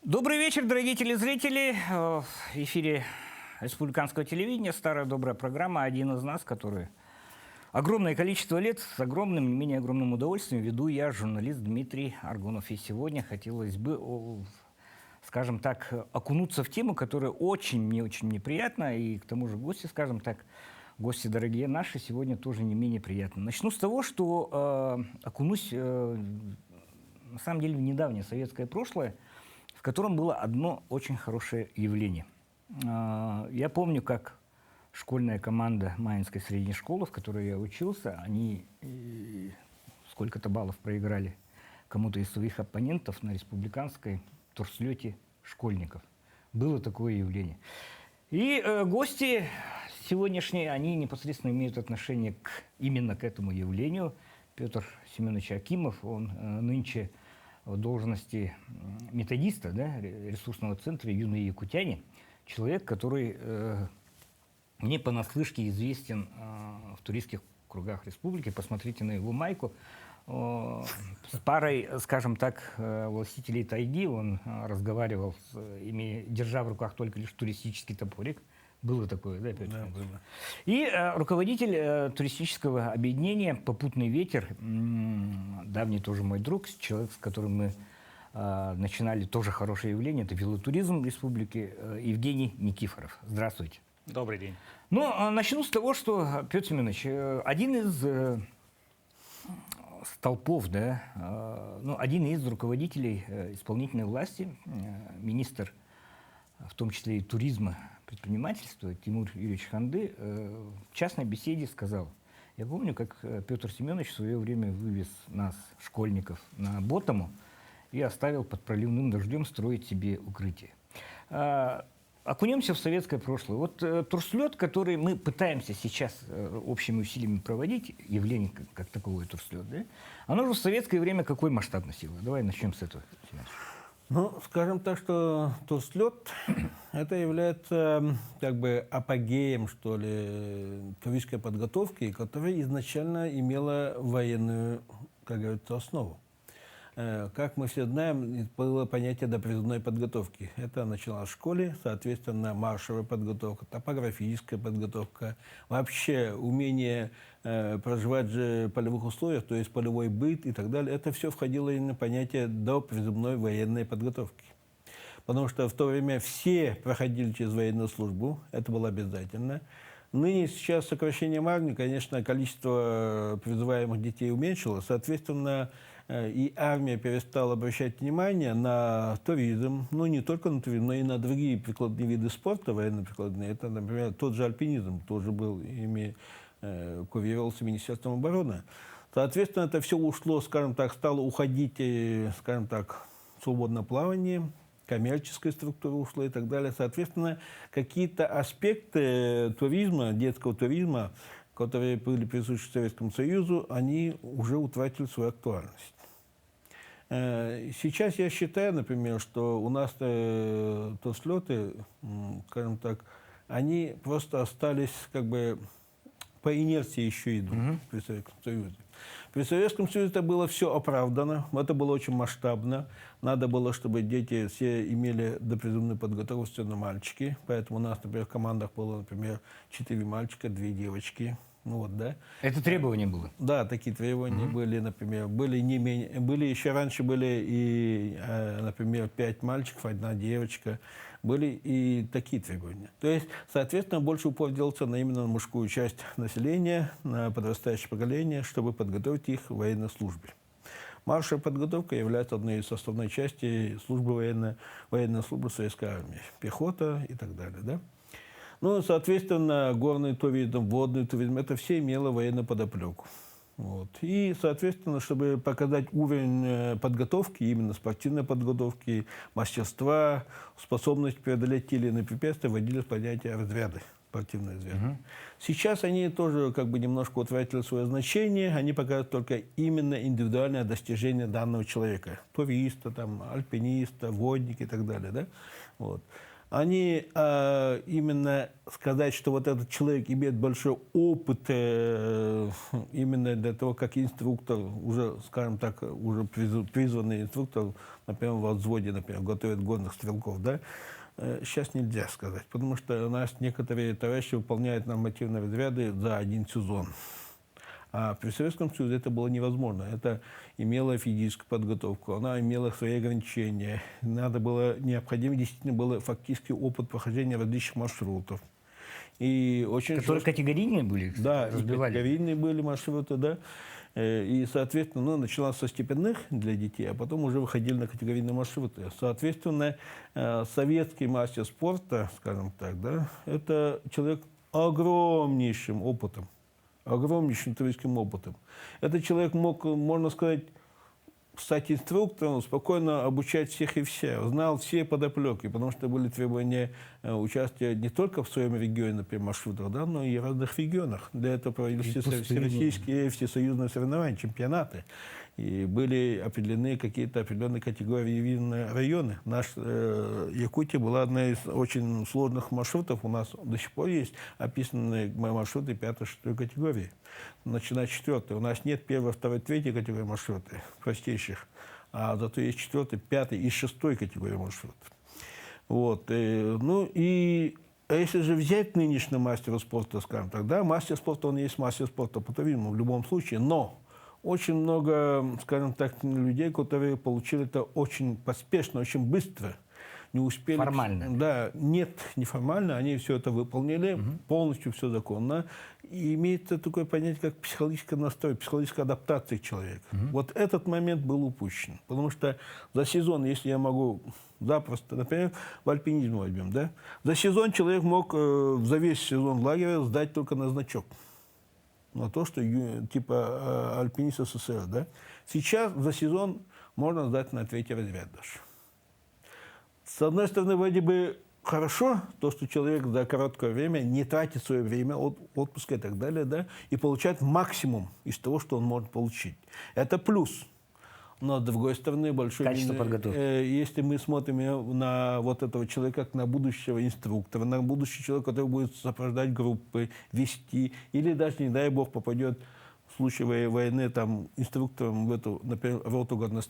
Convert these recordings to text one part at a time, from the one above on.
Добрый вечер, дорогие телезрители. В эфире республиканского телевидения старая добрая программа «Один из нас», которую огромное количество лет с огромным, не менее огромным удовольствием веду я, журналист Дмитрий Аргунов. И сегодня хотелось бы, скажем так, окунуться в тему, которая мне очень неприятна, и к тому же гости, скажем так, гости дорогие наши, сегодня тоже не менее приятны. Начну с того, что окунусь, на самом деле, в недавнее советское прошлое, в котором было одно очень хорошее явление. Я помню, как школьная команда Маинской средней школы, в которой я учился, они сколько-то баллов проиграли кому-то из своих оппонентов на республиканской турслете школьников. Было такое явление. И гости сегодняшние, они непосредственно имеют отношение именно к этому явлению. Петр Семенович Акимов, он нынче в должности методиста, да, ресурсного центра «Юные якутяне», человек, который не понаслышке известен в туристских кругах республики. Посмотрите на его майку. С парой, скажем так, властителей тайги он разговаривал, держа в руках только лишь туристический топорик. Было такое, да, Петр? Да, было. И руководитель туристического объединения «Попутный ветер», давний тоже мой друг, человек, с которым мы начинали тоже хорошее явление, это велотуризм республики, Евгений Никифоров. Здравствуйте. Добрый день. Ну, начну с того, что, Петр Семенович, один из столпов, да, один из руководителей исполнительной власти, министр, в том числе и туризма, предпринимательства, Тимур Юрьевич Ханды, в частной беседе сказал: я помню, как Петр Семенович в свое время вывез нас, школьников, на Ботому и оставил под проливным дождем строить себе укрытие. Окунемся в советское прошлое. Вот турслет, который мы пытаемся сейчас общими усилиями проводить, явление как таковое турслет, да, оно же в советское время какой масштаб носило? Давай начнем с этого, Семенович. Ну, скажем так, что турслет это является как бы апогеем, что ли, туристской подготовки, которая изначально имела военную, как говорится, основу. Как мы все знаем, было понятие допризывной подготовки. Это началось в школе, соответственно, маршевая подготовка, топографическая подготовка, вообще умение проживать в полевых условиях, то есть полевой быт и так далее. Это все входило именно в понятие допризывной военной подготовки. Потому что в то время все проходили через военную службу, это было обязательно. Ныне сейчас сокращением армии, конечно, количество призываемых детей уменьшилось, соответственно, и армия перестала обращать внимание на туризм, ну не только на туризм, но и на другие прикладные виды спорта, военно-прикладные. Это, например, тот же альпинизм, тоже был, курировался Министерством обороны. Соответственно, это все ушло, скажем так, стало уходить, скажем так, в свободное плавание, коммерческая структура ушла и так далее. Соответственно, какие-то аспекты туризма, детского туризма, которые были присущи Советскому Союзу, они уже утратили свою актуальность. Сейчас я считаю, например, что у нас турслеты, скажем так, они просто остались как бы по инерции еще идут при Советском Союзе. При Советском Союзе это было все оправдано, это было очень масштабно. Надо было, чтобы дети все имели допризывную подготовку, все на мальчики. Поэтому у нас, например, в командах было, например, 4 мальчика, 2 девочки. Ну, вот, да. Это требования было? Да, такие требования были, например. Были еще раньше были и, например, 5 мальчиков, 1 девочка. Были и такие требования. То есть, соответственно, больше упор делался на именно мужскую часть населения, на подрастающее поколение, чтобы подготовить их к военной службе. Маршевая подготовка является одной из составной части службы военной службы Советской армии. Пехота и так далее, да. Ну, соответственно, горный туризм, водный туризм, это все имело военную подоплеку. Вот. И, соответственно, чтобы показать уровень подготовки, именно спортивной подготовки, мастерства, способность преодолеть те или иные препятствия, вводились понятие разряды, спортивные разряды. Сейчас они тоже как бы немножко утратили свое значение, они показывают только именно индивидуальное достижение данного человека. Туриста, там, альпиниста, водника и так далее. Да? Вот. они именно сказать, что вот этот человек имеет большой опыт именно для того, как инструктор, уже, скажем так, уже призванный инструктор, например, в взводе, например, готовит горных стрелков, да, сейчас нельзя сказать, потому что у нас некоторые товарищи выполняют нормативные разряды за один сезон. А при Советском Союзе это было невозможно. Это имело физическую подготовку, она имела свои ограничения. Надо было, необходимо действительно было фактически опыт прохождения различных маршрутов. И очень Которые категорийные были? Да, и разбивали. категорийные были маршруты, да. И, соответственно, ну, началось со степенных для детей, а потом уже выходили на категорийные маршруты. Соответственно, советский мастер спорта, скажем так, да, это человек огромнейшим опытом, огромнейшим туристским опытом. Этот человек мог, можно сказать, стать инструктором, спокойно обучать всех и вся, знал все подоплеки, потому что были требования участия не только в своем регионе, например, маршрутах, да, но и в разных регионах. Для этого проводились всероссийские, всесоюзные соревнования, чемпионаты. И были определены какие-то определенные категории видные районы. Якутия была одна из очень сложных маршрутов. У нас до сих пор есть описанные маршруты 5-6 категории. Начиная с 4. У нас нет 1, 2, 3 категории маршруты, простейших. А зато есть 4, 5 и 6 категории маршрутов. Вот. Ну и если же взять нынешнего мастера спорта, скажем так, да, мастер спорта, он есть мастер спорта по туризму в любом случае, но очень много, скажем так, людей, которые получили это очень поспешно, очень быстро. Не успели. Формально. Да, нет, неформально. Они все это выполнили, полностью все законно. И имеется такое понятие, как психологический настрой, психологическая адаптация к человеку. Вот этот момент был упущен. Потому что за сезон, если я могу запросто, например, в альпинизме возьмем, да, за сезон человек мог за весь сезон лагеря сдать только на значок. На то, что типа альпинист СССР, да. Сейчас за сезон можно сдать на 3-й разряд даже. С одной стороны, вроде бы хорошо, то, что человек за короткое время не тратит свое время, отпуска и так далее, да, и получает максимум из того, что он может получить. Это плюс. Но, с другой стороны, большой... Качество подготовки. Если мы смотрим на вот этого человека, как на будущего инструктора, на будущего человека, который будет сопровождать группы, вести, или даже, не дай бог, попадет в случае войны там, инструктором в эту, например, роту горных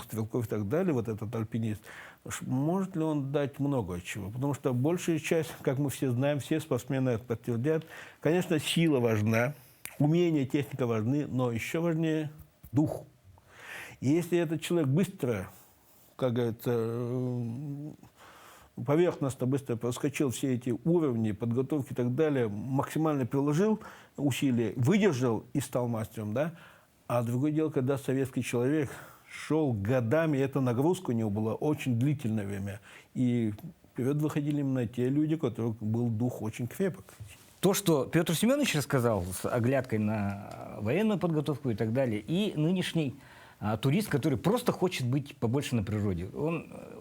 стрелков и так далее, вот этот альпинист, может ли он дать много чего? Потому что большая часть, как мы все знаем, все спортсмены это подтвердят, конечно, сила важна, умение, техника важны, но еще важнее дух. И если этот человек быстро, как говорится, поверхностно быстро проскочил все эти уровни подготовки и так далее, максимально приложил усилия, выдержал и стал мастером, да? А другое дело, когда советский человек шел годами, эта нагрузка у него была очень длительное время. И вперед выходили именно те люди, у которых был дух очень крепок. То, что Петр Семенович рассказал с оглядкой на военную подготовку и так далее, и нынешний турист, который просто хочет быть побольше на природе.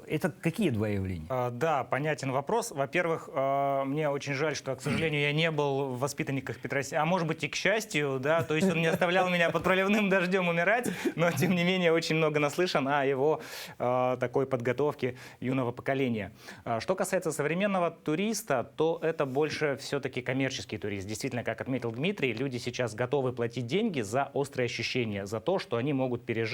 Это какие два явления? Да, понятен вопрос. Во-первых, мне очень жаль, что, к сожалению, я не был в воспитанниках Петросяна, а может быть и к счастью, да, то есть он не оставлял меня под проливным дождем умирать, но тем не менее очень много наслышан о его такой подготовке юного поколения. Что касается современного туриста, то это больше все-таки коммерческий турист. Действительно, как отметил Дмитрий, люди сейчас готовы платить деньги за острые ощущения, за то, что они могут пережить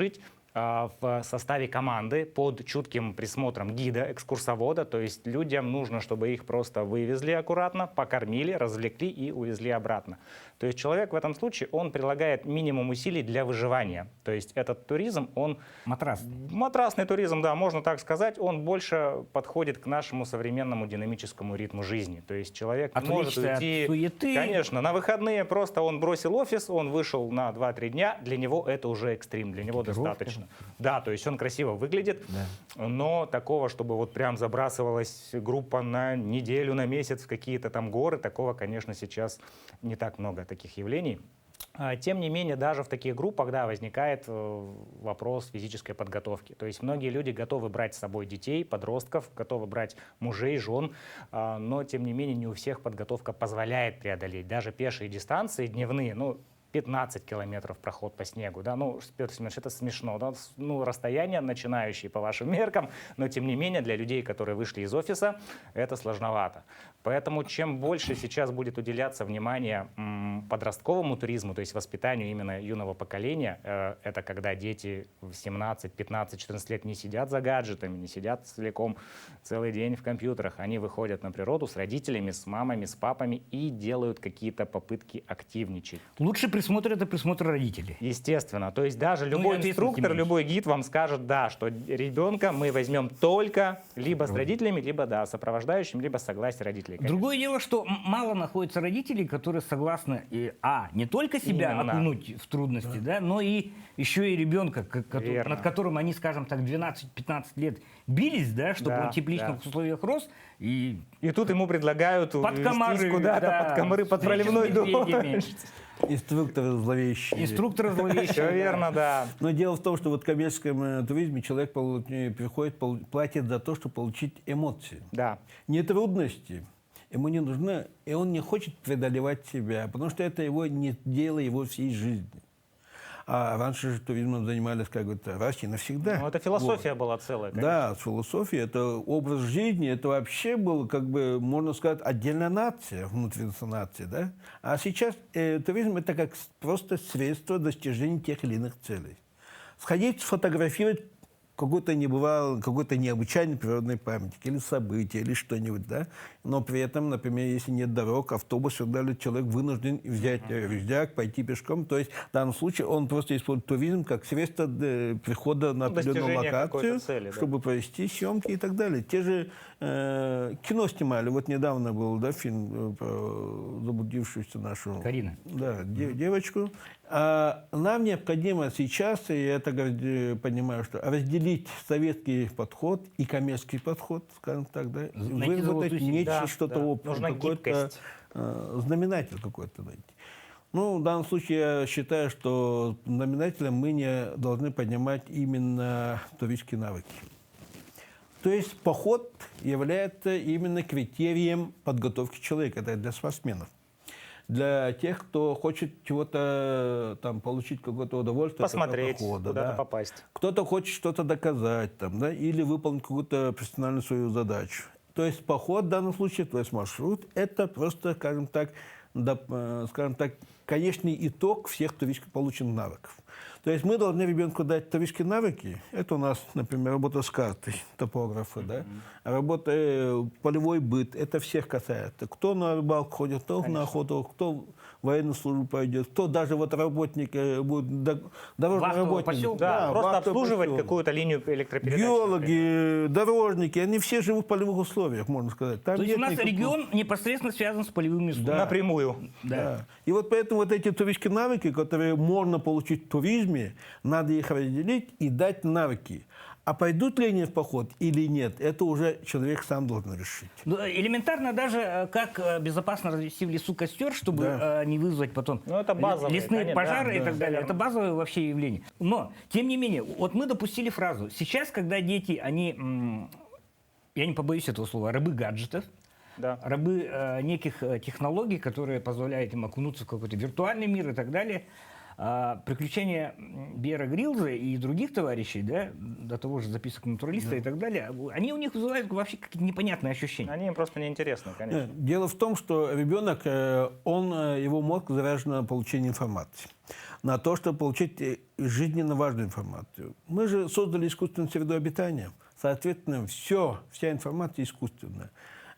в составе команды под чутким присмотром гида, экскурсовода. То есть людям нужно, чтобы их просто вывезли аккуратно, покормили, развлекли и увезли обратно. То есть человек в этом случае, он прилагает минимум усилий для выживания. То есть этот туризм, он... Матрасный туризм, да, можно так сказать. Он больше подходит к нашему современному динамическому ритму жизни. То есть человек может уйти... От суеты. Конечно, на выходные просто он бросил офис, он вышел на 2-3 дня. Для него это уже экстрим, для него достаточно. Да, то есть он красиво выглядит, да. Но такого, чтобы вот прям забрасывалась группа на неделю, на месяц в какие-то там горы, такого, конечно, сейчас не так много таких явлений. Тем не менее, даже в таких группах, да, возникает вопрос физической подготовки. То есть многие люди готовы брать с собой детей, подростков, готовы брать мужей, жен, но, тем не менее, не у всех подготовка позволяет преодолеть. Даже пешие дистанции дневные, ну, 15 километров проход по снегу, да, ну, Петр Семенович, это смешно, да, ну, расстояние начинающие по вашим меркам, но тем не менее для людей, которые вышли из офиса, это сложновато. Поэтому чем больше сейчас будет уделяться внимание подростковому туризму, то есть воспитанию именно юного поколения, это когда дети в 17, 15, 14 лет не сидят за гаджетами, не сидят целиком целый день в компьютерах, они выходят на природу с родителями, с мамами, с папами и делают какие-то попытки активничать. Лучший присмотр — это присмотр родителей. Естественно. То есть даже и любой ответственности инструктор, меньше. любой гид вам скажет, да, что ребенка мы возьмем только либо с родителями, либо, да, сопровождающим, либо с согласия родителей. конечно. Другое дело, что мало находится родителей, которые согласны не только себя Именно. окунуть в трудности, да, но и еще и ребенка, Верно. над которым они, скажем так, 12-15 лет бились, да, чтобы Да, он в тепличных да. условиях рос. И И тут ему предлагают Под везти комары, куда-то да, под комары, под встречи с проливной медведями. дождь. Инструкторы зловещие. инструктор зловещий. Все верно, да. Но дело в том, что вот в коммерческом туризме человек приходит, платит за то, чтобы получить эмоции. Да. Не трудности. Ему не нужно, и он не хочет преодолевать себя, потому что это его не дело его всей жизни. А раньше же туризмом занимались как бы раз и навсегда. Ну, это философия была целая, конечно. Да, философия, это образ жизни, это вообще был, как бы, можно сказать, отдельная нация, внутри нации, да? А сейчас туризм это как просто средство достижения тех или иных целей. Сходить, сфотографировать какой-то необычайный природный памятник, или событие, или что-нибудь, да? Но при этом, например, если нет дорог, автобус, человек вынужден взять рюкзак, пойти пешком. То есть в данном случае он просто использует туризм как средство прихода на определенную достижение локацию, какой-то цели, да. чтобы провести съемки и так далее. Те же кино снимали. Вот недавно был, да, фильм про заблудившуюся нашу Карина. да, девочку. А нам необходимо сейчас, и я это понимаю, что разделить советский подход и коммерческий подход, скажем так, да, Найти золотую выработать середину. нечто, Да, что-то да. общее, Нужна какой-то гибкость. знаменатель какой-то найти. Ну, в данном случае я считаю, что знаменателем мы не должны поднимать именно туристские навыки. То есть поход является именно критерием подготовки человека, это для спортсменов. Для тех, кто хочет чего-то там получить, какое-то удовольствие от этого Посмотреть, похода, куда-то да. попасть. Кто-то хочет что-то доказать там, да, или выполнить какую-то профессиональную свою задачу. То есть поход в данном случае, то есть маршрут, это просто, скажем так, конечный итог всех туристических полученных навыков. То есть мы должны ребенку дать туристские навыки. Это у нас, например, работа с картой топографа, да? Работа, полевой быт. Это всех касается. Кто на рыбалку ходит, кто на охоту, кто в военную службу пойдет, кто даже вот работник будет, дорожный Вахтового работник. поселка. Да, просто вахтовый обслуживать поселок. какую-то линию электропередач. Геологи, дорожники, они все живут в полевых условиях, можно сказать. Там То есть у нет нас никакого- регион непосредственно связан с полевыми условиями. Напрямую. Да. И вот поэтому вот эти туристские навыки, которые можно получить в туризме, надо их разделить и дать навыки. А пойдут ли они в поход или нет, это уже человек сам должен решить. Ну, элементарно даже, как безопасно развести в лесу костер, чтобы Да. не вызвать потом Ну, это базовые, лесные конечно, пожары и да, так да, далее. верно. Это базовое вообще явление. Но, тем не менее, вот мы допустили фразу. Сейчас, когда дети, они, я не побоюсь этого слова, рабы гаджетов, Да. рабы неких технологий, которые позволяют им окунуться в какой-то виртуальный мир и так далее. Приключения Бьера Гриллза и других товарищей, да, до того же записок натуралиста и так далее, они у них вызывают вообще какие-то непонятные ощущения. Они им просто неинтересны, конечно. Дело в том, что ребенок, его мозг заряжен на получение информации, на то, чтобы получить жизненно важную информацию. Мы же создали искусственную среду обитания. Соответственно, вся информация искусственная.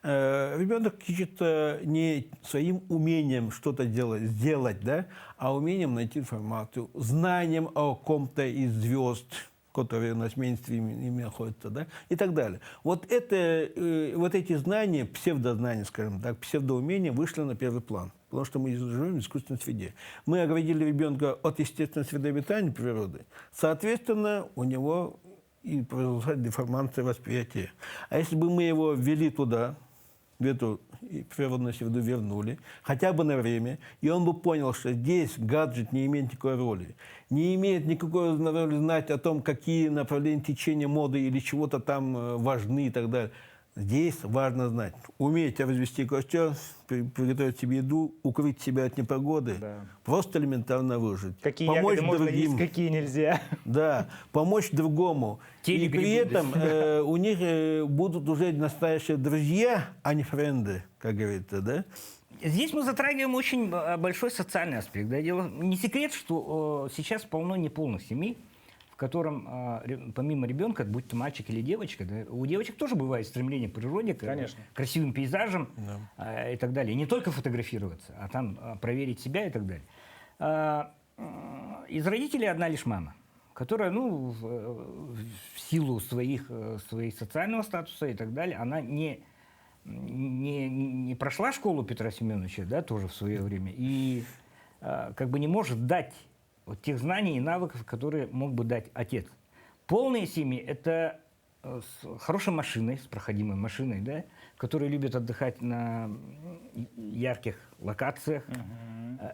Ребенок ищет не своим умением что-то сделать, да, а умением найти информацию, знанием о ком-то из звезд, которые на мейнстриме находятся, да, и так далее. Вот эти знания, псевдознания, скажем так, псевдоумения вышли на первый план. Потому что мы живем в искусственной среде. Мы оградили ребенка от естественной среды обитания природы. Соответственно, у него и произошла деформация восприятия. А если бы мы его ввели туда, в эту природную среду вернули, хотя бы на время, и он бы понял, что здесь гаджет не имеет никакой роли, не имеет никакой роли знать о том, какие направления течения моды или чего-то там важны и так далее. Здесь важно знать, уметь развести костер, приготовить себе еду, укрыть себя от непогоды, Да. просто элементарно выжить. Какие помочь ягоды можно другим, есть, какие нельзя. да, помочь другому. И Телегрибы, при этом у них будут уже настоящие друзья, а не френды, как говорится, да? Здесь мы затрагиваем очень большой социальный аспект. Да? Не секрет, что сейчас полно неполных семей, в котором помимо ребенка, будь то мальчик или девочка, да, у девочек тоже бывает стремление к природе, к Конечно. красивым пейзажам и так далее. И не только фотографироваться, а там проверить себя и так далее. Из родителей одна лишь мама, которая, ну, в силу своей социального статуса и так далее, она не прошла школу Петра Семеновича, да, тоже в свое время, и как бы не может дать вот тех знаний и навыков, которые мог бы дать отец. Полные семьи – это с хорошей машиной, с проходимой машиной, да, которые любят отдыхать на ярких локациях.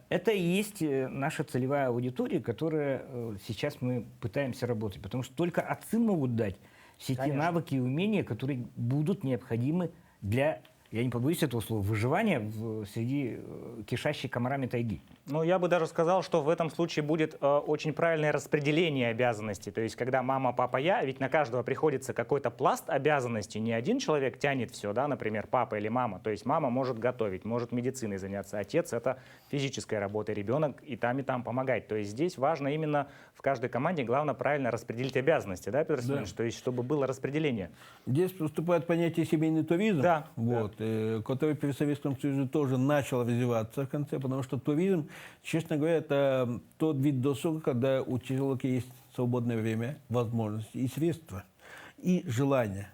Это и есть наша целевая аудитория, которая сейчас мы пытаемся работать, потому что только отцы могут дать все те Конечно. навыки и умения, которые будут необходимы для, я не побоюсь этого слова, выживания среди кишащей комарами тайги. Ну, я бы даже сказал, что в этом случае будет очень правильное распределение обязанностей. То есть, когда мама, папа, я, ведь на каждого приходится какой-то пласт обязанностей. Не один человек тянет все, да, например, папа или мама. То есть, мама может готовить, может медициной заняться. Отец — это физическая работа, ребенок и там помогать. То есть, здесь важно именно в каждой команде, главное, правильно распределить обязанности, да, Петр Семенович? То есть, чтобы было распределение. Здесь поступает понятие семейный туризм, Да, вот, который при Советском Союзе тоже начал развиваться в конце, потому что туризм, честно говоря, это тот вид досуга, когда у человека есть свободное время, возможности и средства, и желание.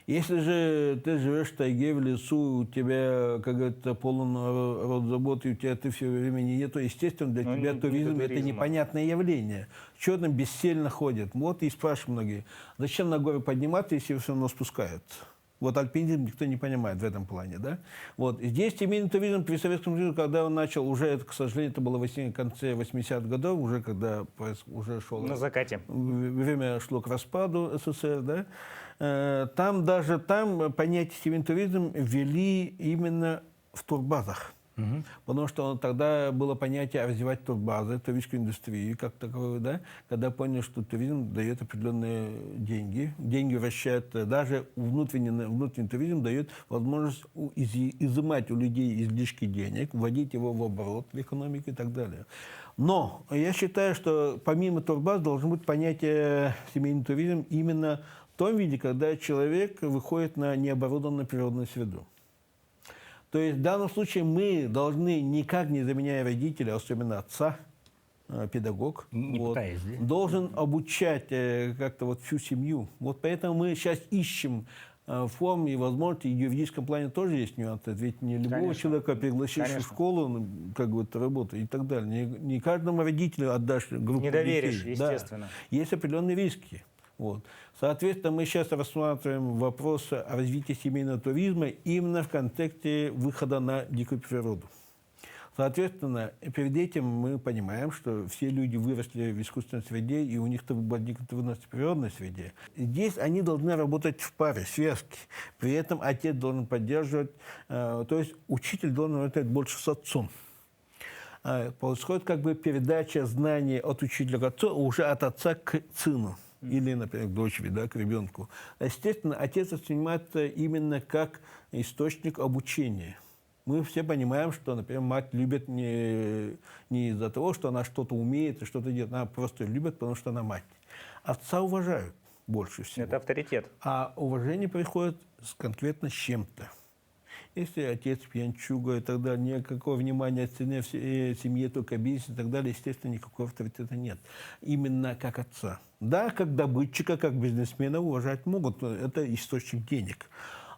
Если же ты живешь в тайге, в лесу, у тебя, как говорится, полон род забот, и у тебя ты все времени нет, то, естественно, для тебя не туризм – до это туризма. непонятное явление. Что там бесцельно ходят? Вот и спрашивают многие, зачем на горы подниматься, если все равно спускаются? Вот альпинизм никто не понимает в этом плане, да? Вот. И здесь семейный туризм при Советском Союзе, когда он начал, уже, это, к сожалению, это было в конце 80-х годов, уже когда уже шел... На закате. Время шло к распаду СССР, да? Там понятие семейный туризм ввели именно в турбазах. Потому что тогда было понятие развивать турбазы, туристскую индустрию как таковую, да, когда поняли, что туризм дает определенные деньги. Деньги вращают, даже внутренний туризм дает возможность изымать у людей излишки денег, вводить его в оборот в экономику и так далее. Но я считаю, что помимо турбаз должно быть понятие семейный туризм именно в том виде, когда человек выходит на необорудованную природную среду. То есть в данном случае мы должны, никак не заменяя родителя, особенно отца, педагог, Не пытаясь, да? должен обучать как-то вот всю семью. Вот поэтому мы сейчас ищем формы и возможности, и в юридическом плане тоже есть нюансы. Ведь не любого Конечно. человека пригласишь в школу, как бы, работу и так далее. Не каждому родителю отдашь группу Не доверишь, детей. естественно. Да. Есть определенные риски. Вот. Соответственно, мы сейчас рассматриваем вопрос о развитии семейного туризма именно в контексте выхода на дикую природу. Соответственно, перед этим мы понимаем, что все люди выросли в искусственной среде, и у них возникла трудности в природной среде. Здесь они должны работать в паре, в связке. При этом отец должен поддерживать, то есть учитель должен работать больше с отцом. Происходит как бы передача знаний от учителя к отцу, уже от отца к сыну. Или, например, к дочери, да, к ребенку. Естественно, отец воспринимается именно как источник обучения. Мы все понимаем, что, например, мать любит не из-за того, что она что-то умеет и что-то делает. Она просто любит, потому что она мать. Отца уважают больше всего. Это авторитет. А уважение приходит конкретно с чем-то. Если отец пьянчуга и так далее, никакого внимания от семье, только бизнес и так далее, естественно, никакого авторитета нет. Именно как отца. Да, как добытчика, как бизнесмена уважать могут, это источник денег.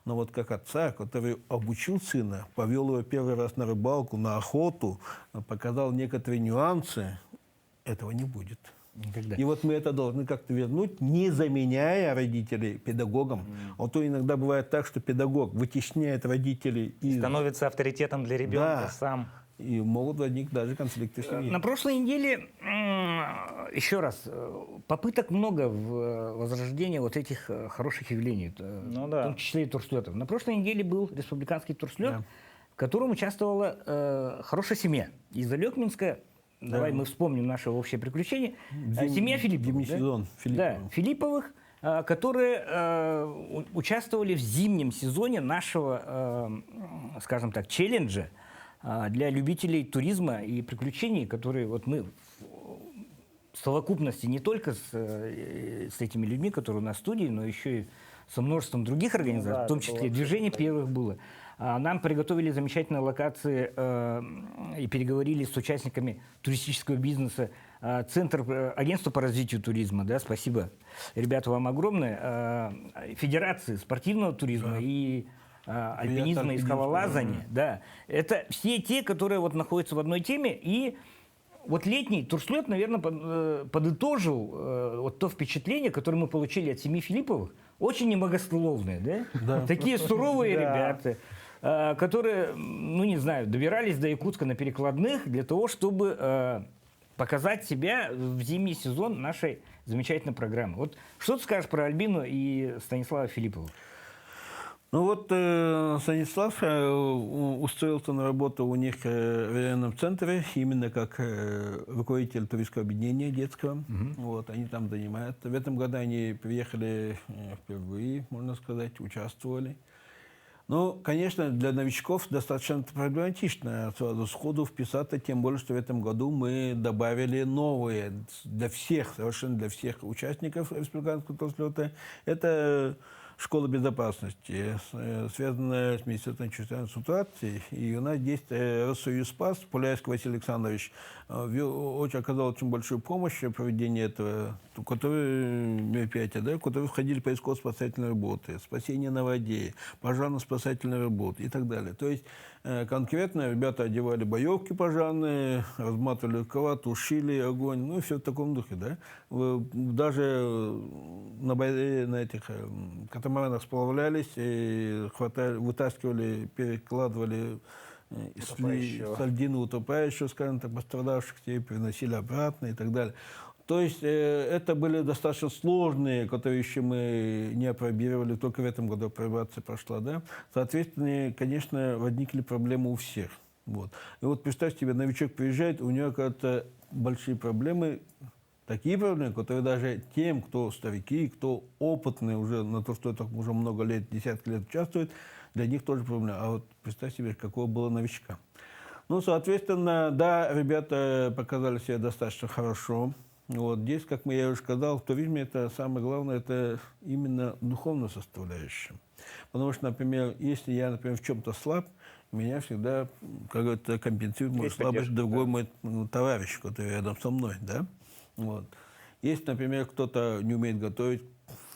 Но вот как отца, который обучил сына, повел его первый раз на рыбалку, на охоту, показал некоторые нюансы, этого не будет. Никогда. И вот мы это должны как-то вернуть, не заменяя родителей педагогам. А то иногда бывает так, что педагог вытесняет родителей из... Становится авторитетом для ребенка Да. сам. И могут возникнуть даже конфликты в семье. На прошлой неделе еще раз, попыток много в возрождении вот этих хороших явлений, Ну в да. том числе и турслетов. На прошлой неделе был республиканский турслет, Да. в котором участвовала хорошая семья из Алекминска. Давай мы вспомним наше общее приключение. Семья Филипповых. Зимний да? сезон Да, Филипповых, которые участвовали в зимнем сезоне нашего, скажем так, челленджа для любителей туризма и приключений, которые вот мы в совокупности не только с этими людьми, которые у нас в студии, но еще и со множеством других организаций, да, в том это числе было «Движение первых» было. Нам приготовили замечательные локации и переговорили с участниками туристического бизнеса. Центр, агентство по развитию туризма, да, спасибо, ребята, вам огромное. Федерации спортивного туризма и альпинизма и скалолазания, да. Это все те, которые вот находятся в одной теме. И вот летний турслет, наверное, подытожил вот то впечатление, которое мы получили от семьи Филипповых. Очень немногословные, да? Да. Такие суровые Да. ребята, которые, ну не знаю, добирались до Якутска на перекладных для того, чтобы показать себя в зимний сезон нашей замечательной программы. Вот что ты скажешь про Альбину и Станислава Филиппова? Ну вот Станислав устроился на работу у них в районном центре, именно как руководитель туристского объединения детского. Вот, они там занимаются. В этом году они приехали впервые, можно сказать, участвовали. Ну, конечно, для новичков достаточно проблематично сразу сходу вписаться, тем более, что в этом году мы добавили новые для всех, совершенно для всех участников республиканского турслета. Это школа безопасности, связанная с Министерством чрезвычайной ситуации. И у нас здесь Россоюзпас, Пуляевский Василий Александрович, оказал очень большую помощь в проведении этого мероприятия, да, в которые входили поисково-спасательные работы, спасение на воде, пожарно-спасательные работы и так далее. То есть конкретно ребята одевали боевки пожарные, разматывали рукава, тушили огонь, ну и все в таком духе, да. Даже на этих катамаранах сплавлялись, и вытаскивали, перекладывали сальдины утопающего, скажем так, пострадавших, и приносили обратно и так далее. То есть это были достаточно сложные, которые еще мы не опробировали, только в этом году апробация прошла, да. Соответственно, конечно, возникли проблемы у всех. Вот. И вот представь себе, новичок приезжает, у него, оказывается, большие проблемы, такие проблемы, которые даже тем, кто старики, кто опытные уже на то, что это уже много лет, десятки лет участвует, для них тоже проблема. А вот представь себе, какого было новичка. Ну, соответственно, да, ребята показали себя достаточно хорошо. Вот здесь, как я уже сказал, в туризме это самое главное, это именно духовная составляющая. Потому что, например, если я, например, в чем-то слаб, меня всегда как-то компенсирует мою слабость другой мой товарищ, который рядом со мной, да. Вот. Если, например, кто-то не умеет готовить,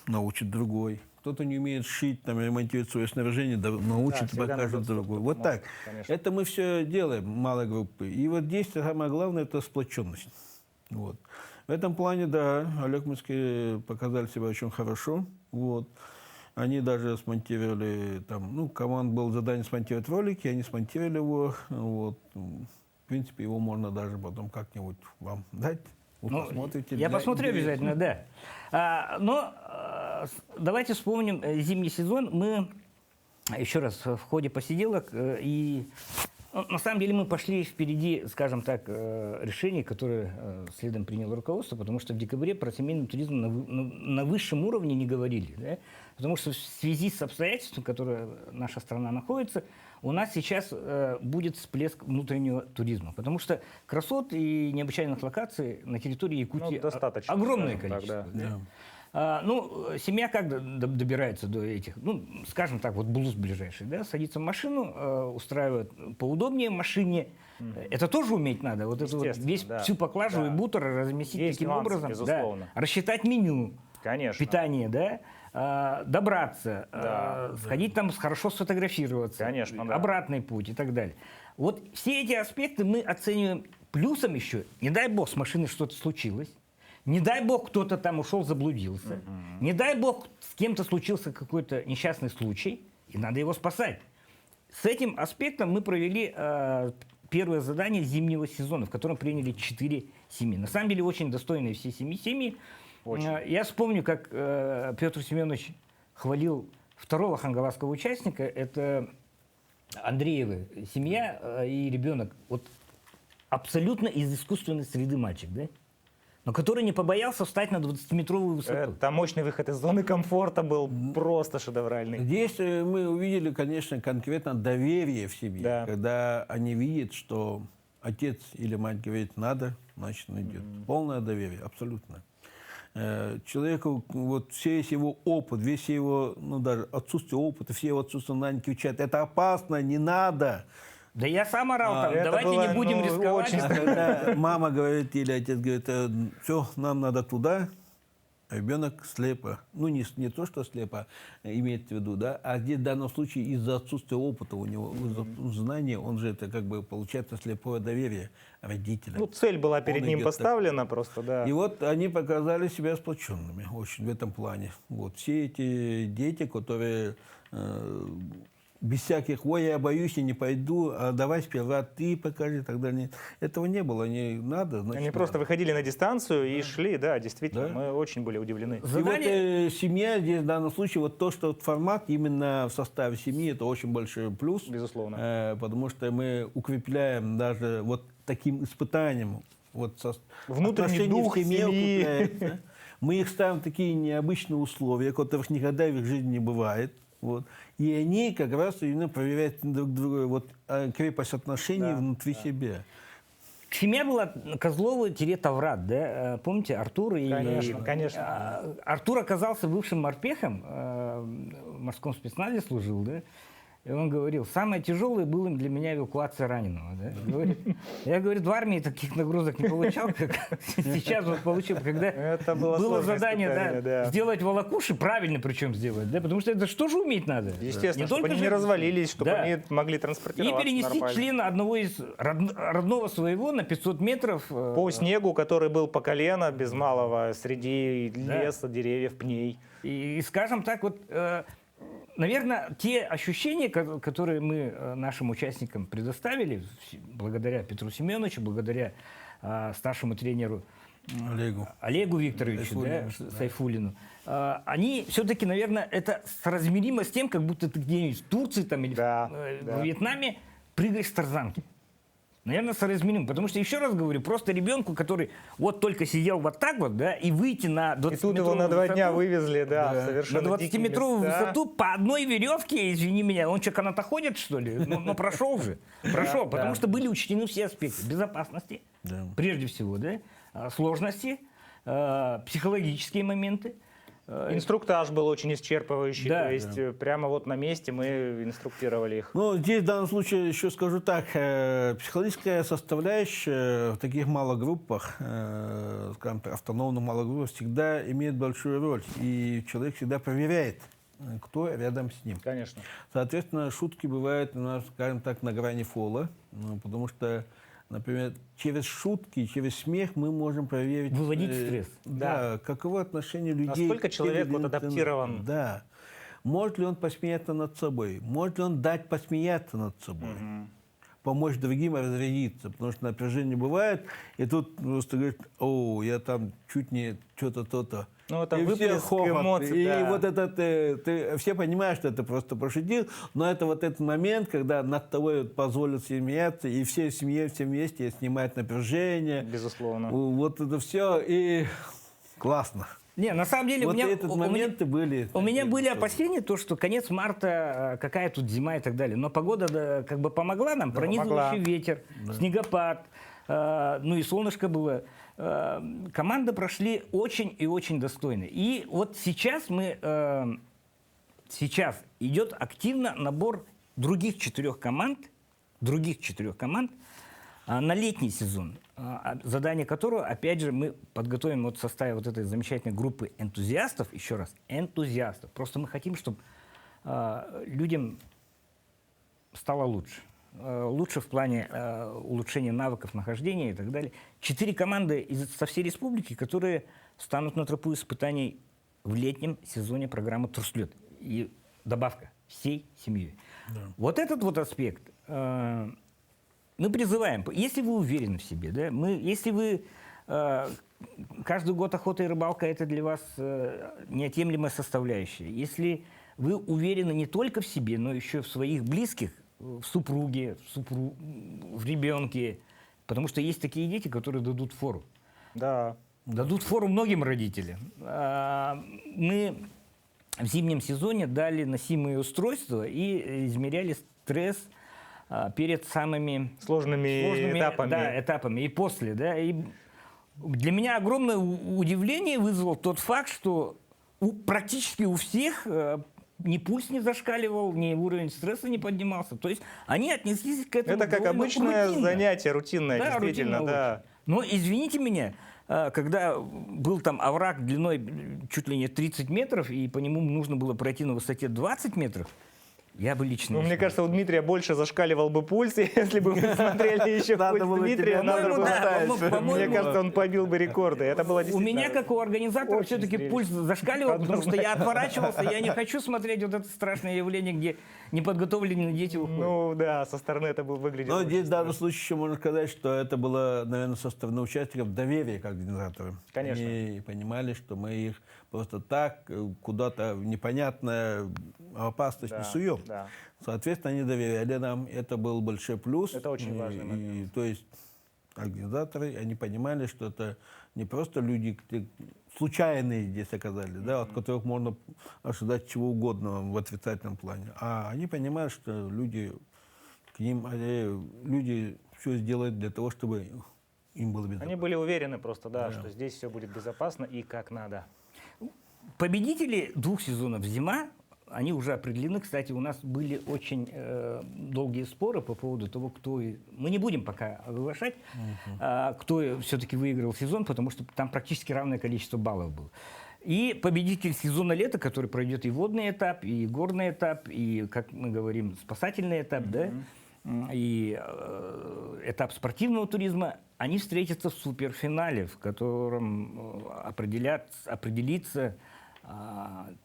научит другой. Кто-то не умеет шить, там, ремонтировать свое снаряжение, научит и покажет другой. Вот так. Конечно. Это мы все делаем, малой группы. И вот здесь самое главное – это сплоченность. Вот. В этом плане, да, Алекминские показали себя очень хорошо. Вот. Они даже смонтировали, там, ну, команд было задание смонтировать ролики, они смонтировали его. Вот. В принципе, его можно даже потом как-нибудь вам дать. Вы посмотрите. Я посмотрю обязательно, да. Но давайте вспомним зимний сезон. Мы еще раз в ходе посиделок и на самом деле мы пошли впереди, скажем так, решений, которые следом приняло руководство, потому что в декабре про семейный туризм на высшем уровне не говорили. Да? Потому что в связи с обстоятельствами, в которых наша страна находится, у нас сейчас будет всплеск внутреннего туризма. Потому что красот и необычайных локаций на территории Якутии достаточно, огромное скажем так, количество. да. Да? Ну, семья как добирается до этих, ну, скажем так, вот Булус ближайший, да, садится в машину, устраивает поудобнее в машине. Это тоже уметь надо, вот это вот весь да. всю поклажу Да. и бутер разместить Есть таким нюансы, образом, безусловно. да, рассчитать меню, Конечно. питание, да, добраться, Да. сходить там хорошо сфотографироваться, Конечно, да. обратный путь и так далее. Вот все эти аспекты мы оцениваем плюсом еще. Не дай бог с машиной что-то случилось. Не дай бог кто-то там ушел, заблудился. Не дай бог с кем-то случился какой-то несчастный случай, и надо его спасать. С этим аспектом мы провели первое задание зимнего сезона, в котором приняли 4 семьи. На самом деле очень достойные все семьи. Я вспомню, как Петр Семенович хвалил второго хангаласского участника. Это Андреева семья и ребенок. Вот абсолютно из искусственной среды мальчик, да? Но который не побоялся встать на 20-метровую высоту. Это мощный выход из зоны комфорта был просто шедевральный. Здесь мы увидели, конечно, конкретно доверие в семье. Да. Когда они видят, что отец или мать говорит «надо», значит, он идет. Полное доверие, абсолютно. Человеку, вот весь его опыт, весь его, ну, даже отсутствие опыта, все его отсутствие знаний кричат «это опасно, не надо». Да я сам орал там, это давайте было, не будем ну, рисковать. очень А когда мама говорит или отец говорит, все, нам надо туда, ребенок слепо. Ну, не то, что слепо, имеется в виду, да, а здесь в данном случае из-за отсутствия опыта у него, из-за знания, он же это как бы получается слепое доверие родителям. Ну, цель была перед Он ним идет поставлена просто, да. И вот они показали себя сплоченными очень в этом плане. Вот все эти дети, которые без всяких «ой, я боюсь, я не пойду, а давай сперва ты покажи», и так далее. Этого не было, не надо. Значит, Они просто выходили на дистанцию и шли, да, действительно, Да. мы очень были удивлены. И вот Задание- семья здесь в данном случае, вот то, что вот формат именно в составе семьи, это очень большой плюс. Безусловно. Потому что мы укрепляем даже вот таким испытанием. Вот Внутренний отношения дух в семье семьи. укрепляются. Мы их ставим в такие необычные условия, которых никогда в их жизни не бывает. Вот. И они как раз именно проверяют друг друга вот, крепость отношений Да, внутри себя. Семья была Козлова-Таврат, да? Помните, Артур и... Конечно, конечно. Артур оказался бывшим морпехом, в морском спецназе служил, да? И он говорил, самое тяжелое было для меня эвакуация раненого. Да? Говорит, я, говорит, в армии таких нагрузок не получал, как сейчас вот получил, когда Это было сложное задание испытание, да. сделать волокуши, правильно причем сделать, да? Потому что это что же уметь надо? Естественно, Не чтобы только они не же- развалились, чтобы Да. они могли И транспортироваться перенести нормально. члена одного из родного своего на 500 метров. По снегу, который был по колено, без малого, среди Да. леса, деревьев, пней. И, скажем так, вот, наверное, те ощущения, которые мы нашим участникам предоставили, благодаря Петру Семеновичу, благодаря старшему тренеру Олегу Викторовичу, Сайфуллину, они все-таки, наверное, это соразмеримо с тем, как будто ты где-нибудь в Турции там, или Да, в да. Вьетнаме прыгаешь с тарзанки. Наверное, соразмерим. Потому что, еще раз говорю, просто ребенку, который вот только сидел вот так вот, да, и выйти на 20-метровую И тут его на 2 дня высоту, вывезли, да, Да. совершенно на дикие 20-метровую места. высоту по одной веревке, извини меня, он что, канатоходит, что ли? Ну, прошел же. Прошел, потому что были учтены все аспекты безопасности, Да. прежде всего, да, сложности, психологические моменты. Инструктаж был очень исчерпывающий, Да. то есть прямо вот на месте мы инструктировали их. Ну, здесь в данном случае еще скажу так, психологическая составляющая в таких малогруппах, скажем так, автономных малогруппах, всегда имеет большую роль. И человек всегда проверяет, кто рядом с ним. Конечно. Соответственно, шутки бывают у нас, скажем так, на грани фола, потому что, например, через шутки, через смех мы можем проверить... Выводить стресс. Да, каково отношение людей... Насколько к человек телу, вот адаптирован. Да. Может ли он посмеяться над собой? Может ли он дать посмеяться над собой? Помочь другим разрядиться, потому что напряжение бывает, и тут просто говорит, о, я там чуть не что-то то-то. Ну, это И все выплеск хохот. эмоций, И да. вот это, все понимают, что это просто пошутил, но это вот этот момент, когда над тобой позволят смеяться, и все в семье, все вместе снимают напряжение. Безусловно. Вот это все, и классно. Не, на самом деле Вот у меня, этот моменты были. у меня были опасения, то, что конец марта, какая тут зима и так далее. Но погода да, как бы помогла нам, пронизывающий помогла. ветер, снегопад, ну и солнышко было. Команды прошли очень и очень достойно. И вот сейчас сейчас идет активно набор других 4 команд на летний сезон, задание которого, опять же, мы подготовим вот в составе вот этой замечательной группы энтузиастов, еще раз, энтузиастов. Просто мы хотим, чтобы людям стало лучше. Лучше в плане улучшения навыков нахождения и так далее. 4 команды со всей республики, которые станут на тропу испытаний в летнем сезоне программы «Турслет». И добавка всей семьей. Да. Вот этот вот аспект, мы призываем, если вы уверены в себе, да, если вы каждый год охота и рыбалка это для вас неотъемлемая составляющая, если вы уверены не только в себе, но еще в своих близких, в супруге, в ребенке, потому что есть такие дети, которые дадут фору. Да. Дадут фору многим родителям. Мы в зимнем сезоне дали носимые устройства и измеряли стресс перед самыми Сложными этапами. Да, этапами и после. Да, и для меня огромное удивление вызвал тот факт, что практически у всех ни пульс не зашкаливал, ни уровень стресса не поднимался. То есть они отнеслись к этому Это как довольно обычное рутинно. занятие, рутинное, Да, действительно, рутинно да. очень. Но извините меня, когда был там овраг длиной чуть ли не 30 метров, и по нему нужно было пройти на высоте 20 метров, я бы лично... Ну, не мне смог. кажется, у Дмитрия больше зашкаливал бы пульс, если бы мы смотрели еще Надо пульс было Дмитрия, тебя- надо По-моему, было да, ставить. по-моему, Мне кажется, он побил бы рекорды. Это было У действительно... меня, как у организатора, очень все-таки зрелищно. пульс зашкаливал, потому что я отворачивался, я не хочу смотреть вот это страшное явление, где неподготовленные дети уходят. Ну да, со стороны это выглядело. Но очень здесь в данном страшно. случае еще можно сказать, что это было, наверное, со стороны участников доверие к организаторам. Конечно. Они понимали, что мы их просто так куда-то в непонятное опасность не Да, суем. да. Соответственно, они доверяли нам. Это был большой плюс. Это очень важный момент. То есть организаторы, они понимали, что это не просто люди случайные здесь оказались, да, от которых можно ожидать чего угодно в отрицательном плане. А они понимают, что люди к ним, люди все сделают для того, чтобы им было безопасно. Они были уверены просто, да, что здесь все будет безопасно и как надо. Победители 2 сезонов «Зима», они уже определены. Кстати, у нас были очень долгие споры по поводу того, кто... Мы не будем пока оглашать, кто все-таки выиграл сезон, потому что там практически равное количество баллов было. И победитель сезона лета, который пройдет и водный этап, и горный этап, и, как мы говорим, спасательный этап, да, и этап спортивного туризма, они встретятся в суперфинале, в котором определится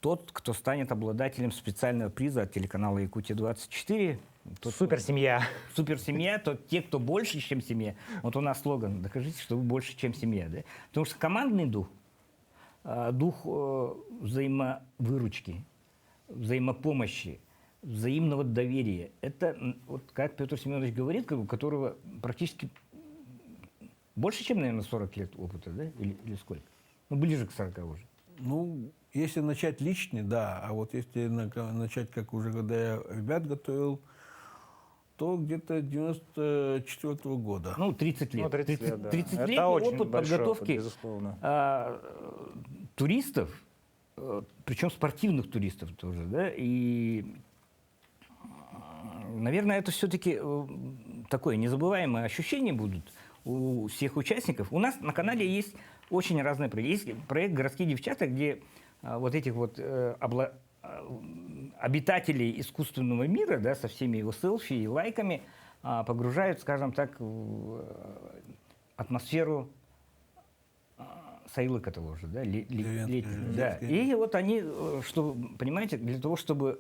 тот, кто станет обладателем специального приза от телеканала «Якутия-24». Суперсемья. Суперсемья, то те, кто больше, чем семья. Вот у нас слоган «Докажите, что вы больше, чем семья». Да? Потому что командный дух, дух взаимовыручки, взаимопомощи, взаимного доверия. Это, вот как Петр Семенович говорит, у которого практически больше, чем, наверное, 40 лет опыта, да? Или сколько? Ну, ближе к 40 уже. Ну, если начать личный, да, а вот если начать, как уже когда я ребят готовил, то где-то 94-го года. Ну, 30 лет. Ну, 30 лет, да. 30-летний Это очень опыт большой подготовки опыт, безусловно. Туристов, причем спортивных туристов тоже, да, и, наверное, это все-таки такое незабываемое ощущение будут у всех участников. У нас на канале есть очень разные проекты. Есть проект «Городские девчата», где вот этих вот обитателей искусственного мира, да, со всеми его селфи и лайками, погружают, скажем так, в атмосферу Саилыка того же, да, да. И вот они, что, понимаете, для того, чтобы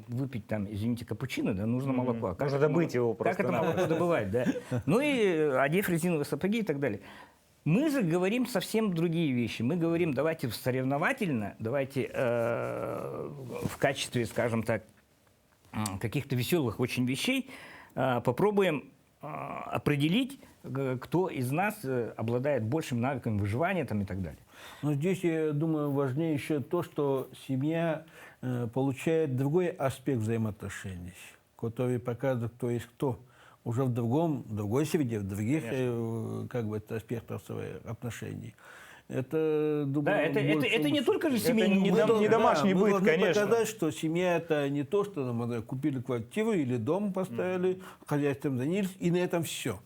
выпить там, извините, капучино, да, нужно молоко. А как Нужно это добыть его просто. Как это молоко добывать, да? Ну и одев резиновые сапоги и так далее. Мы же говорим совсем другие вещи. Мы говорим, давайте соревновательно, давайте в качестве, скажем так, каких-то веселых очень вещей попробуем определить, кто из нас обладает большим навыком выживания там, и так далее. Но здесь, я думаю, важнее еще то, что семья получает другой аспект взаимоотношений, который показывает, кто есть кто. Уже в другой среде, в других как бы, аспектах своих отношений. Это, думаю, Да, это не только же семейный не быт. не домашний мы быт, должны конечно. показать, что семья это не то, что мы купили квартиру или дом поставили, хозяйством занялись, и на этом все.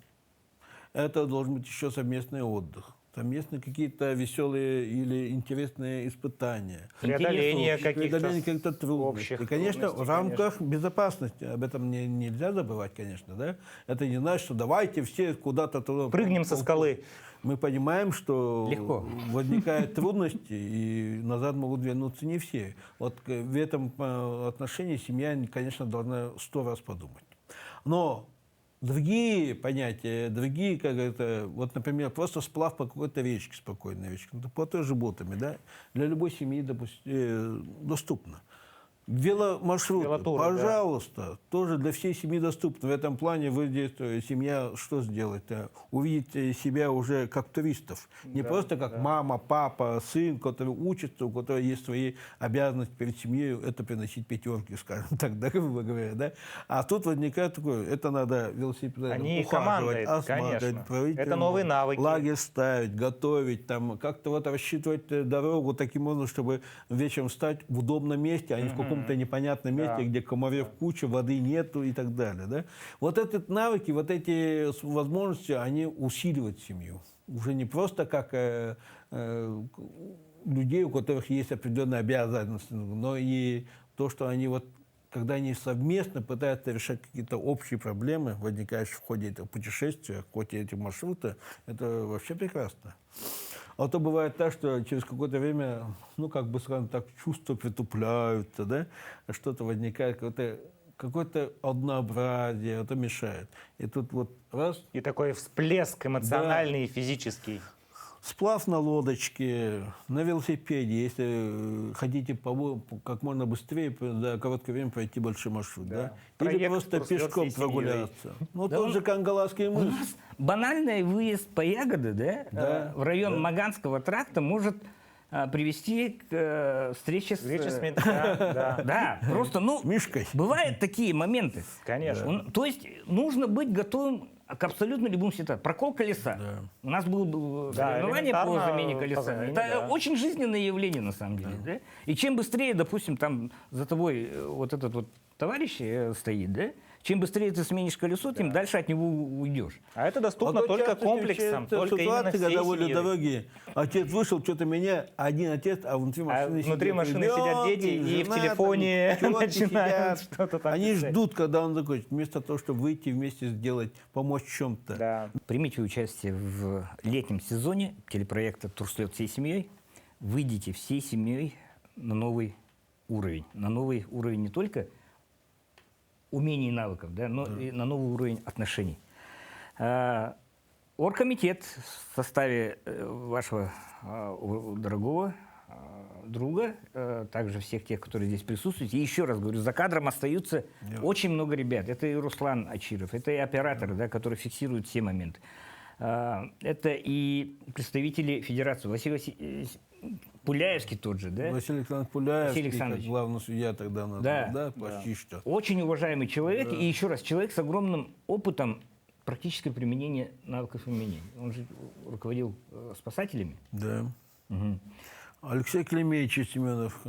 Это должен быть еще совместный отдых. Совместно какие-то веселые или интересные испытания. Преодоление Преодоление каких-то каких-то трудностей. общих И, конечно, трудностей, в рамках безопасности. Об этом нельзя забывать, конечно. Да? Это не значит, что давайте все куда-то туда... Прыгнем со скалы. Мы понимаем, что Легко. возникают трудности, и назад могут вернуться не все. Вот в этом отношении семья, конечно, должна 100 раз подумать. Но другие понятия, другие, как это, вот, например, просто сплав по какой-то речке, спокойной речке, ну, по той же ботами, да, для любой семьи доступно. Веломаршруты, Велотуры, пожалуйста, тоже для всей семьи доступно. В этом плане выйдет семья что сделать? Увидеть себя уже как туристов. Не просто как мама, папа, сын, который учится, у которого есть свои обязанности перед семьей, это приносить пятерки, скажем так, да, грубо говоря. Да? А тут возникает такое, это надо велосипедом Они ухаживать, командой, осматривать, конечно. проводить Это новые навыки. лагерь ставить, готовить, там, как-то вот рассчитывать дорогу таким образом, чтобы вечером встать в удобном месте, а не в каком-то непонятном месте, где комаров куча, воды нету и так далее. Да? Вот эти навыки, вот эти возможности, они усиливают семью. Уже не просто как людей, у которых есть определенные обязанности, но и то, что они вот, когда они совместно пытаются решать какие-то общие проблемы, возникающие в ходе этого путешествия, в ходе этих маршрутов, это вообще прекрасно. А то бывает так, что через какое-то время, ну, как бы, скажем так, чувства притупляются, да, что-то возникает, какое-то однообразие, это мешает. И тут вот раз... И такой всплеск эмоциональный и физический. Сплав на лодочке, на велосипеде, если хотите как можно быстрее за короткое время пройти большой маршрут. Да? Или Проект просто «Турслет пешком всей семьей». прогуляться. Ну, тот же Кангаласский мыс. Банальный выезд по ягоды, да, в район Маганского тракта может привести к встрече с... Да. Да, просто, ну, Мишкой. бывают такие моменты. Конечно. То есть нужно быть готовым к абсолютно любым ситуациям. Прокол колеса. У нас было соревнование по элементарно замене по колеса. замене, Это да. очень жизненное явление, на самом деле. Да? И чем быстрее, допустим, там за тобой вот этот вот товарищ стоит, да? Чем быстрее ты сменишь колесо, тем дальше от него уйдешь. А это доступно то только часто комплексом, встречаются только именно ситуации, всей когда возле семьей. дороги отец вышел, что-то меня, один отец, а внутри машины внутри машины сидят дети и в телефоне начинают что-то там Они писать. ждут, когда он закончит, вместо того, чтобы выйти вместе сделать, помочь в чем-то. Да. Примите участие в летнем сезоне телепроекта «Турслет всей семьей». Выйдите всей семьей на новый уровень. На новый уровень не только умений и навыков, да, но и на новый уровень отношений. Оргкомитет в составе вашего дорогого друга, также всех тех, которые здесь присутствуют. И еще раз говорю, за кадром остаются очень много ребят. Это и Руслан Ачиров, это и операторы, да, которые фиксируют все моменты. Это и представители Федерации. Василий Пуляевский тот же, да? Василий Александрович Пуляевский, Василий Александрович. как главный судья тогда у нас Да. был, да, почти что. Очень уважаемый человек. И еще раз, человек с огромным опытом практического применения навыков и умений. Он же руководил спасателями. Да. Мгм. Алексей Климевич Семенов,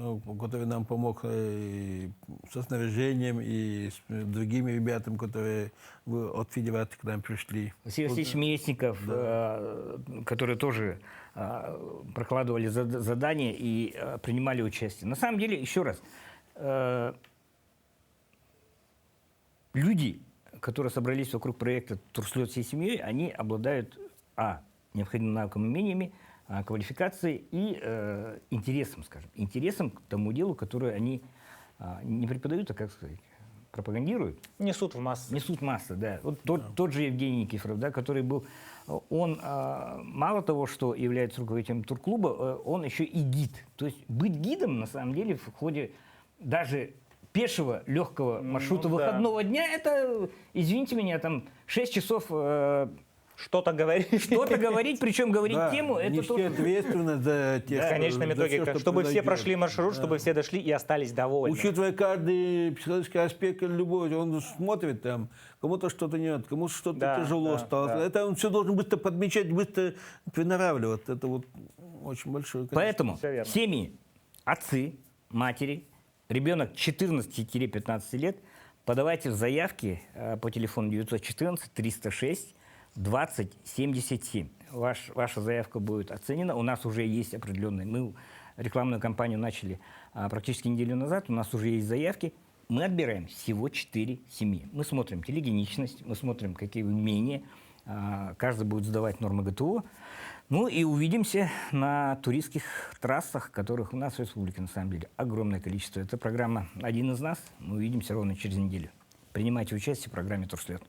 который нам помог со снаряжением, и с другими ребятами, которые от Федерации к нам пришли. Василий Васильевич Местников, которые тоже прокладывали задания и принимали участие. На самом деле, еще раз, люди, которые собрались вокруг проекта «Турслет всей семьей», они обладают необходимыми навыками и умениями, квалификацией и интересом, скажем, интересом к тому делу, которое они не преподают, а, как сказать, пропагандируют. Несут в массы. Несут массы, да. Вот тот же Евгений Никифоров, да, который был, он мало того, что является руководителем турклуба, он еще и гид. То есть быть гидом, на самом деле, в ходе даже пешего легкого маршрута выходного дня, это, извините меня, там 6 часов что-то говорить. что-то говорить, причем говорить тему, это нести тоже... ответственность за тех, В конечном за итоге, всё, что чтобы все произойдет. прошли маршрут, чтобы все дошли и остались довольны. Учитывая каждый психологический аспект любой, он смотрит там, кому-то что-то нет, кому-то что-то тяжело стало. да. Это он все должен быстро подмечать, быстро приноравливать. Это вот очень большое количество. Поэтому Всё верно. семьи, отцы, матери, ребенок 14-15 лет, подавайте заявки по телефону 914-306-2077. Ваша заявка будет оценена. У нас уже есть определенные... Мы рекламную кампанию начали практически неделю назад. У нас уже есть заявки. Мы отбираем всего 4 семьи. Мы смотрим телегеничность, мы смотрим, какие умения. Каждый будет сдавать нормы ГТО. Ну и увидимся на туристских трассах, которых у нас в республике на самом деле огромное количество. Это программа «Один из нас». Мы увидимся ровно через неделю. Принимайте участие в программе «Турслет».